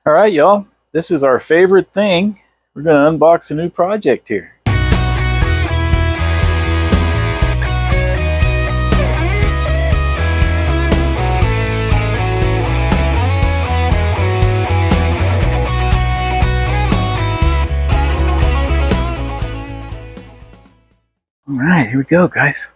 All right, y'all. This is our favorite thing. We're going to unbox a new project here. All right, here we go, guys.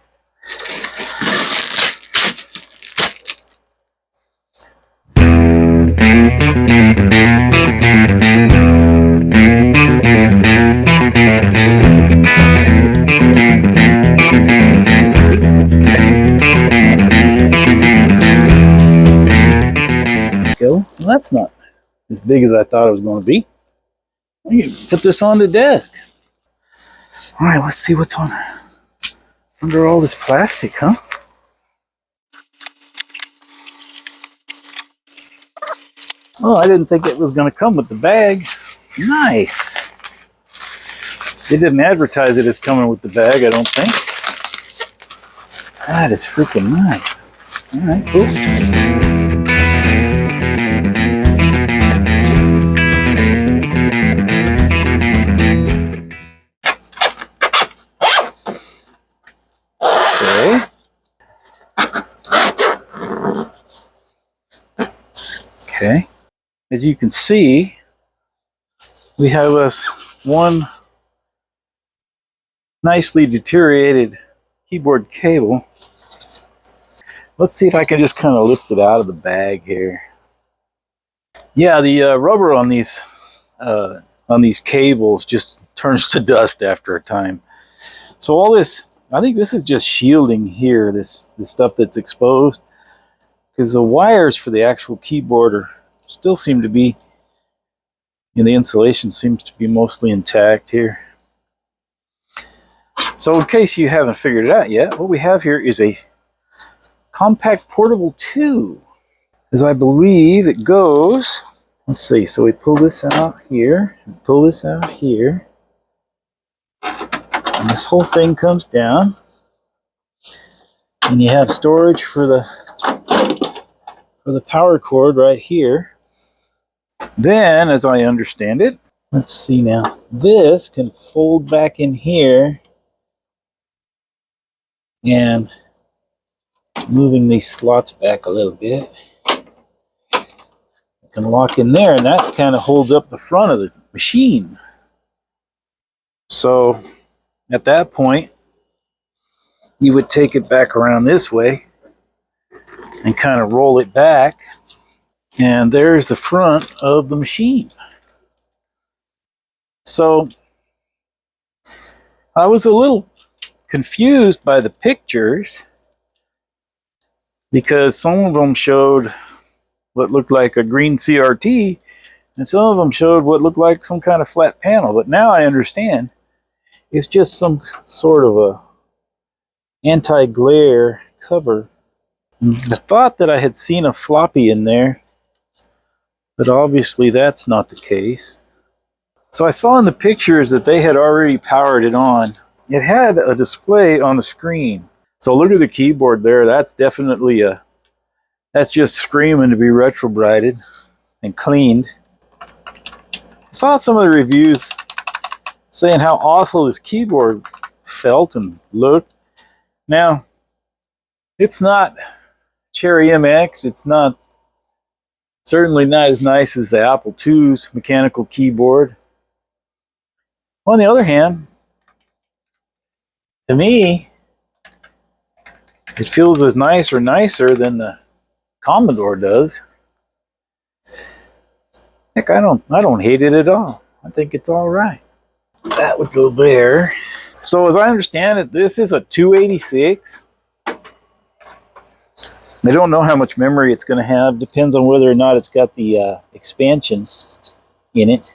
Well, that's not as big as I thought it was going to be. You can put this on the desk. All right, let's see what's on under all this plastic, huh? Oh, I didn't think it was going to come with the bag. Nice. They didn't advertise it as coming with the bag, I don't think. That is freaking nice. All right, cool. Okay. As you can see, we have us one nicely deteriorated keyboard cable. Let's see if I can just kind of lift it out of the bag here. Yeah, the rubber on these cables just turns to dust after a time. So all this, I think this is just shielding here, this stuff that's exposed, because the wires for the actual keyboard still seem to be, the insulation seems to be mostly intact here. So in case you haven't figured it out yet, what we have here is a Compaq Portable 2. As I believe it goes, let's see, so we pull this out here, pull this out here, and this whole thing comes down, and you have storage for the power cord right here. Then, as I understand it, let's see now, this can fold back in here, and moving these slots back a little bit, it can lock in there, and that kind of holds up the front of the machine. So at that point, you would take it back around this way and kind of roll it back, and there's the front of the machine. So I was a little confused by the pictures, because some of them showed what looked like a green CRT, and some of them showed what looked like some kind of flat panel. But now I understand it's just some sort of a anti-glare cover. I thought that I had seen a floppy in there, but obviously that's not the case. So I saw in the pictures that they had already powered it on. It had a display on the screen. So look at the keyboard there. That's definitely that's just screaming to be retrobrighted and cleaned. I saw some of the reviews saying how awful this keyboard felt and looked. Now, it's not Cherry MX. It's certainly not as nice as the Apple II's mechanical keyboard. On the other hand, to me, it feels as nice or nicer than the Commodore does. Heck, I don't hate it at all. I think it's all right. That would go there. So as I understand it, this is a 286. I don't know how much memory it's going to have. Depends on whether or not it's got the expansion in it.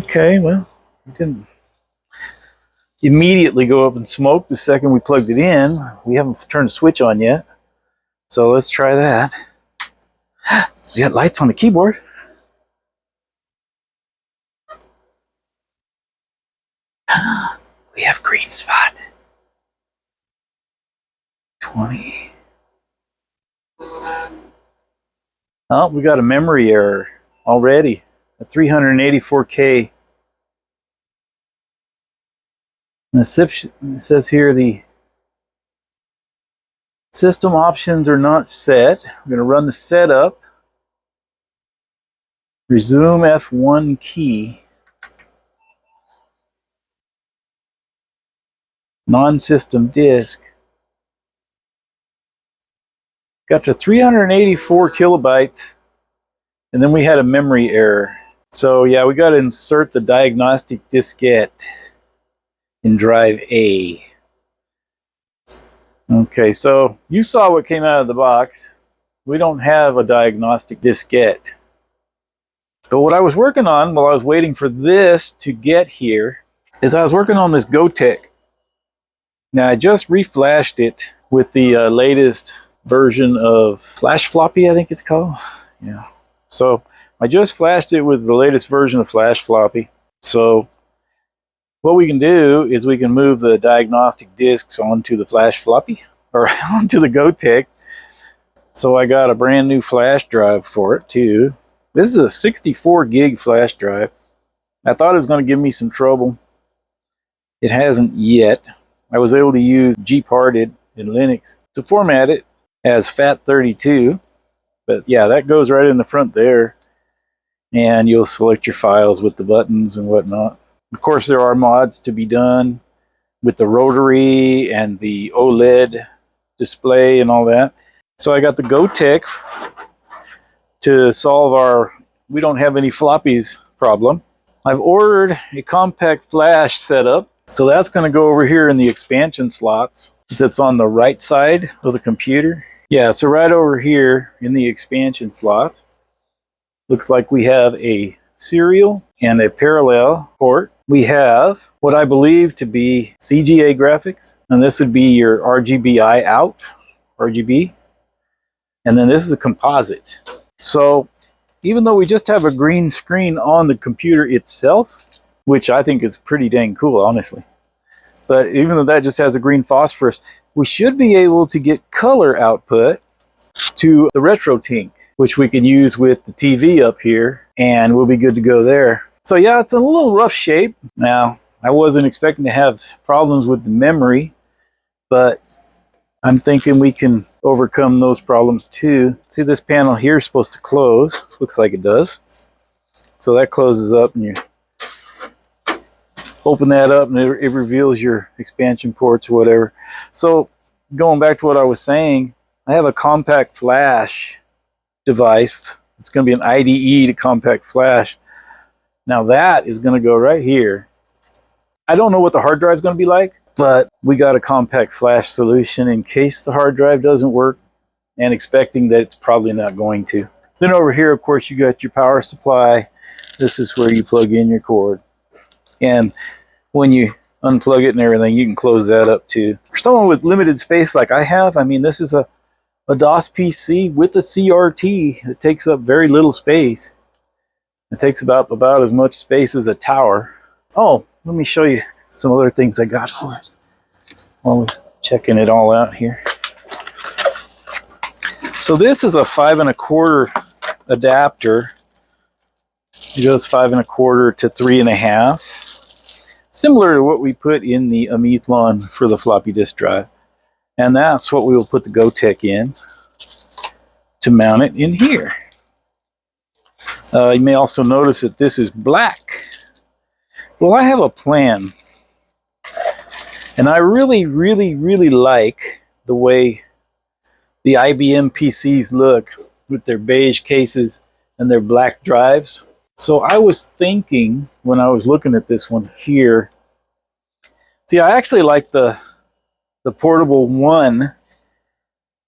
Okay, well, it didn't immediately go up in smoke the second we plugged it in. We haven't turned the switch on yet, so let's try that. We got lights on the keyboard. We have green spot. 20. Oh, we got a memory error already. A 384K. And it says here the system options are not set. We're going to run the setup. Resume F1 key. Non-system disk. Got to 384 kilobytes. And then we had a memory error. So yeah, we got to insert the diagnostic diskette in drive A. Okay, so you saw what came out of the box. We don't have a diagnostic diskette. So what I was working on while I was waiting for this to get here is I was working on this GoTech. Now I just reflashed it with the latest version of Flash Floppy, I think it's called. Yeah. So I just flashed it with the latest version of Flash Floppy. So what we can do is we can move the diagnostic discs onto the Flash Floppy or onto the GoTech. So I got a brand new flash drive for it too. This is a 64 gig flash drive. I thought it was going to give me some trouble. It hasn't yet. I was able to use gparted in Linux to format it as FAT32. But yeah, that goes right in the front there. And you'll select your files with the buttons and whatnot. Of course, there are mods to be done with the rotary and the OLED display and all that. So I got the GoTech to solve our we don't have any floppies problem. I've ordered a Compaq flash setup. So that's going to go over here in the expansion slots. That's on the right side of the computer. Yeah, so right over here in the expansion slot. Looks like we have a serial and a parallel port. We have what I believe to be CGA graphics, and this would be your RGBI out, RGB, and then this is a composite. So even though we just have a green screen on the computer itself, which I think is pretty dang cool, honestly, but even though that just has a green phosphorus, we should be able to get color output to the RetroTink, which we can use with the TV up here, and we'll be good to go there. So yeah, it's a little rough shape. Now, I wasn't expecting to have problems with the memory, but I'm thinking we can overcome those problems too. See, this panel here is supposed to close. Looks like it does. So that closes up, and you open that up, and it reveals your expansion ports or whatever. So going back to what I was saying, I have a Compaq flash device. It's going to be an IDE to Compaq flash. Now that is going to go right here. I don't know what the hard drive is going to be like, but we got a Compaq flash solution in case the hard drive doesn't work, and expecting that it's probably not going to. Then over here, of course, you got your power supply. This is where you plug in your cord. And when you unplug it and everything, you can close that up too. For someone with limited space like I have, I mean, this is a DOS PC with a CRT. It takes up very little space. It takes about as much space as a tower. Oh, let me show you some other things I got for it while we're checking it all out here. So this is a 5 1/4 adapter. It goes 5 1/4 to 3 1/2. Similar to what we put in the Amethlon for the floppy disk drive. And that's what we will put the GoTech in to mount it in here. You may also notice that this is black. Well, I have a plan. And I really, really, really like the way the IBM PCs look with their beige cases and their black drives. So I was thinking when I was looking at this one here, see, I actually like the portable one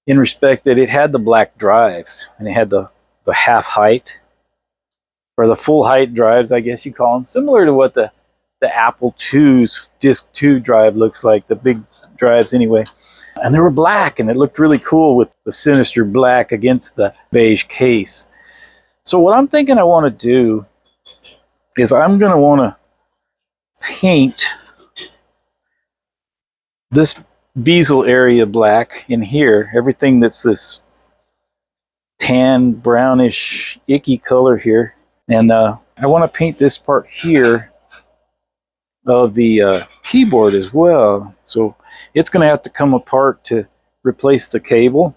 in respect that it had the black drives and it had the half height or the full height drives, I guess you call them, similar to what the Apple II's Disk 2 drive looks like, the big drives anyway. And they were black, and it looked really cool with the sinister black against the beige case. So what I'm thinking I want to do is I'm going to want to paint this bezel area black in here, everything that's this tan, brownish, icky color here. And I want to paint this part here of the keyboard as well. So it's going to have to come apart to replace the cable.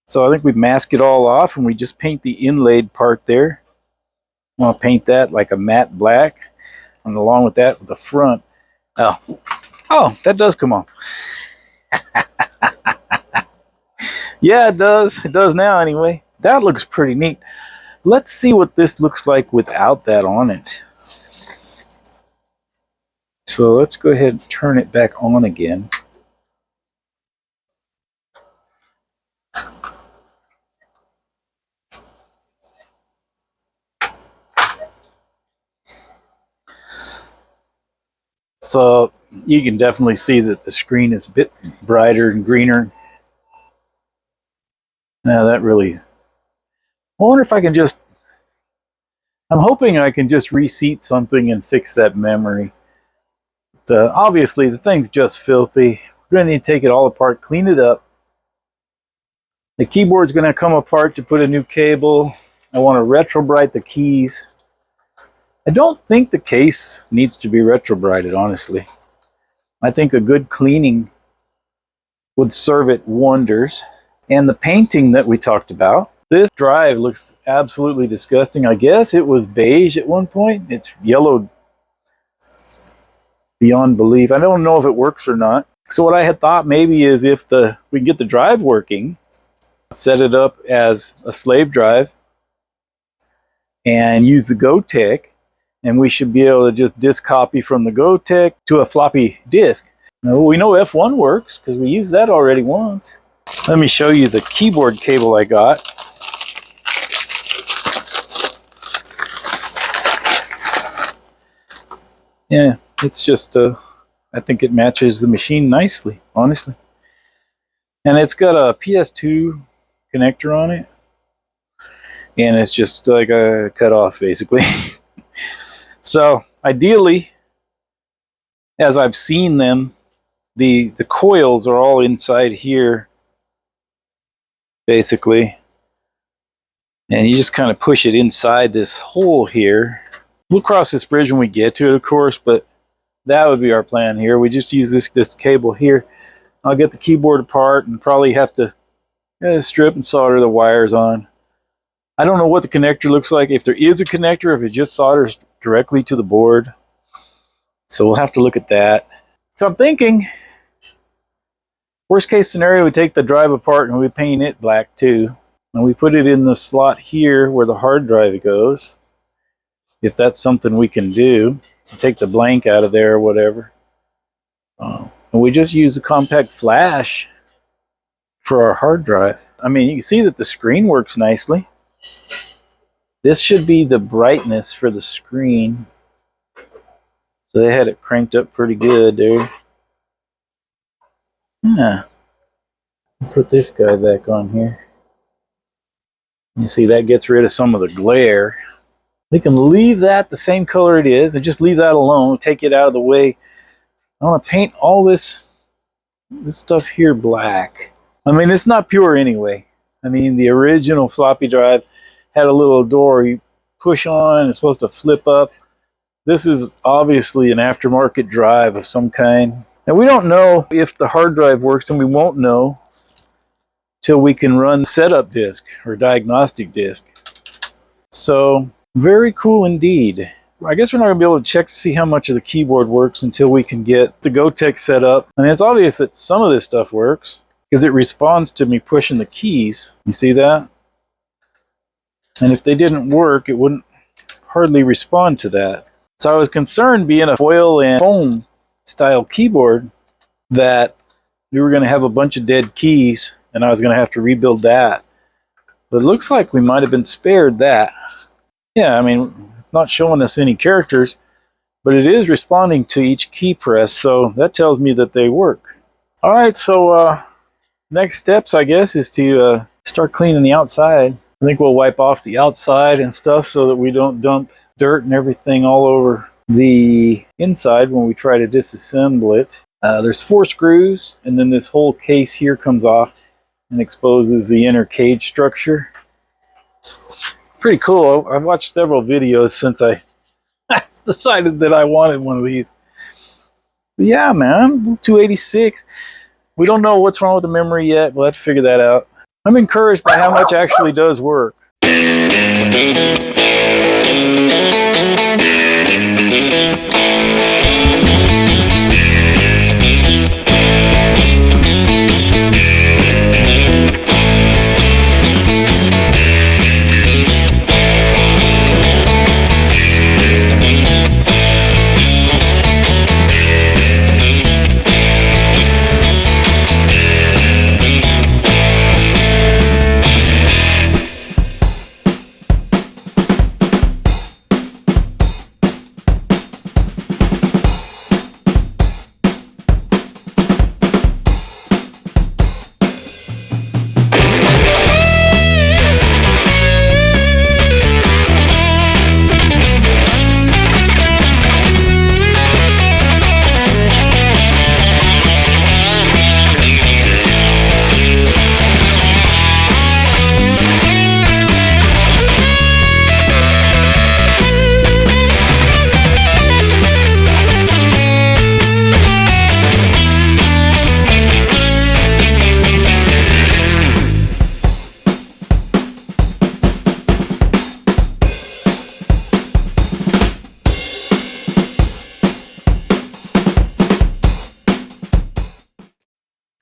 So I think we mask it all off and we just paint the inlaid part there. I want to paint that like a matte black. And along with that, the front. Oh, that does come off. Yeah, it does. It does now anyway. That looks pretty neat. Let's see what this looks like without that on it. So let's go ahead and turn it back on again. So you can definitely see that the screen is a bit brighter and greener. Now that really, I wonder if I can just, I'm hoping I can just reseat something and fix that memory. But, obviously the thing's just filthy. We're going to need to take it all apart, clean it up. The keyboard's going to come apart to put a new cable. I want to retro-bright the keys. I don't think the case needs to be retro-brighted, honestly. I think a good cleaning would serve it wonders. And the painting that we talked about, this drive looks absolutely disgusting. I guess it was beige at one point. It's yellowed beyond belief. I don't know if it works or not. So what I had thought maybe is if we can get the drive working, set it up as a slave drive and use the GoTech, and we should be able to just disk copy from the GoTech to a floppy disk. Now, we know F1 works because we used that already once. Let me show you the keyboard cable I got. Yeah, it's just, I think it matches the machine nicely, honestly. And it's got a PS2 connector on it. And it's just like a cutoff, basically. So, ideally, as I've seen them, the coils are all inside here, basically. And you just kind of push it inside this hole here. We'll cross this bridge when we get to it, of course, but that would be our plan here. We just use this cable here. I'll get the keyboard apart and probably have to strip and solder the wires on. I don't know what the connector looks like, if there is a connector, if it just solders directly to the board. So we'll have to look at that. So I'm thinking, worst case scenario, we take the drive apart and we paint it black too. And we put it in the slot here where the hard drive goes. If that's something we can do. Take the blank out of there or whatever. And we just use the Compaq flash for our hard drive. I mean, you can see that the screen works nicely. This should be the brightness for the screen. So they had it cranked up pretty good there. Yeah. Put this guy back on here. You see that gets rid of some of the glare. We can leave that the same color it is and just leave that alone. Take it out of the way. I want to paint all this stuff here black. I mean, it's not pure anyway. I mean, the original floppy drive had a little door you push on. It's supposed to flip up. This is obviously an aftermarket drive of some kind. And we don't know if the hard drive works, and we won't know till we can run setup disk or diagnostic disk. So, very cool indeed. I guess we're not going to be able to check to see how much of the keyboard works until we can get the GoTech set up. And it's obvious that some of this stuff works because it responds to me pushing the keys. You see that? And if they didn't work, it wouldn't hardly respond to that. So I was concerned, being a foil and foam style keyboard, that we were going to have a bunch of dead keys and I was going to have to rebuild that. But it looks like we might have been spared that. Yeah, I mean, not showing us any characters, but it is responding to each key press, so that tells me that they work. All right, so next steps, I guess, is to start cleaning the outside. I think we'll wipe off the outside and stuff so that we don't dump dirt and everything all over the inside when we try to disassemble it. There's 4 screws, and then this whole case here comes off. and exposes the inner cage structure. Pretty cool. I've watched several videos since I decided that I wanted one of these. But yeah, man, 286. We don't know what's wrong with the memory yet. We'll have to figure that out. I'm encouraged by how much actually does work.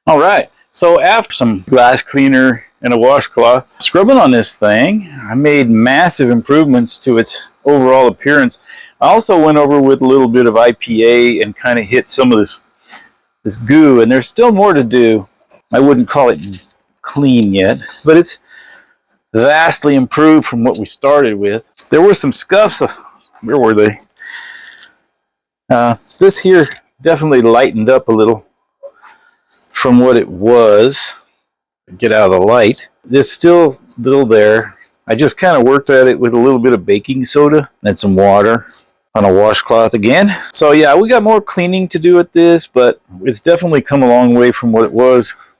All right, so after some glass cleaner and a washcloth, scrubbing on this thing, I made massive improvements to its overall appearance. I also went over with a little bit of IPA and kind of hit some of this goo, and there's still more to do. I wouldn't call it clean yet, but it's vastly improved from what we started with. There were some scuffs. Where were they? This here definitely lightened up a little from what it was. Get out of the light. It's still there. I just kind of worked at it with a little bit of baking soda and some water on a washcloth again. So yeah, we got more cleaning to do with this, but it's definitely come a long way from what it was.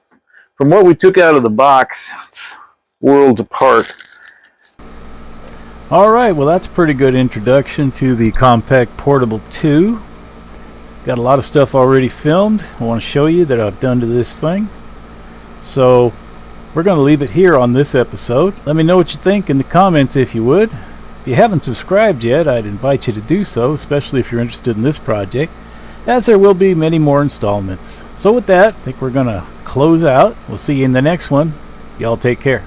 From what we took out of the box, it's worlds apart. All right, well that's a pretty good introduction to the Compaq Portable 2. Got a lot of stuff already filmed I want to show you that I've done to this thing. So we're going to leave it here on this episode. Let me know what you think in the comments if you would. If you haven't subscribed yet, I'd invite you to do so, especially if you're interested in this project, as there will be many more installments. So with that, I think we're going to close out. We'll see you in the next one. Y'all take care.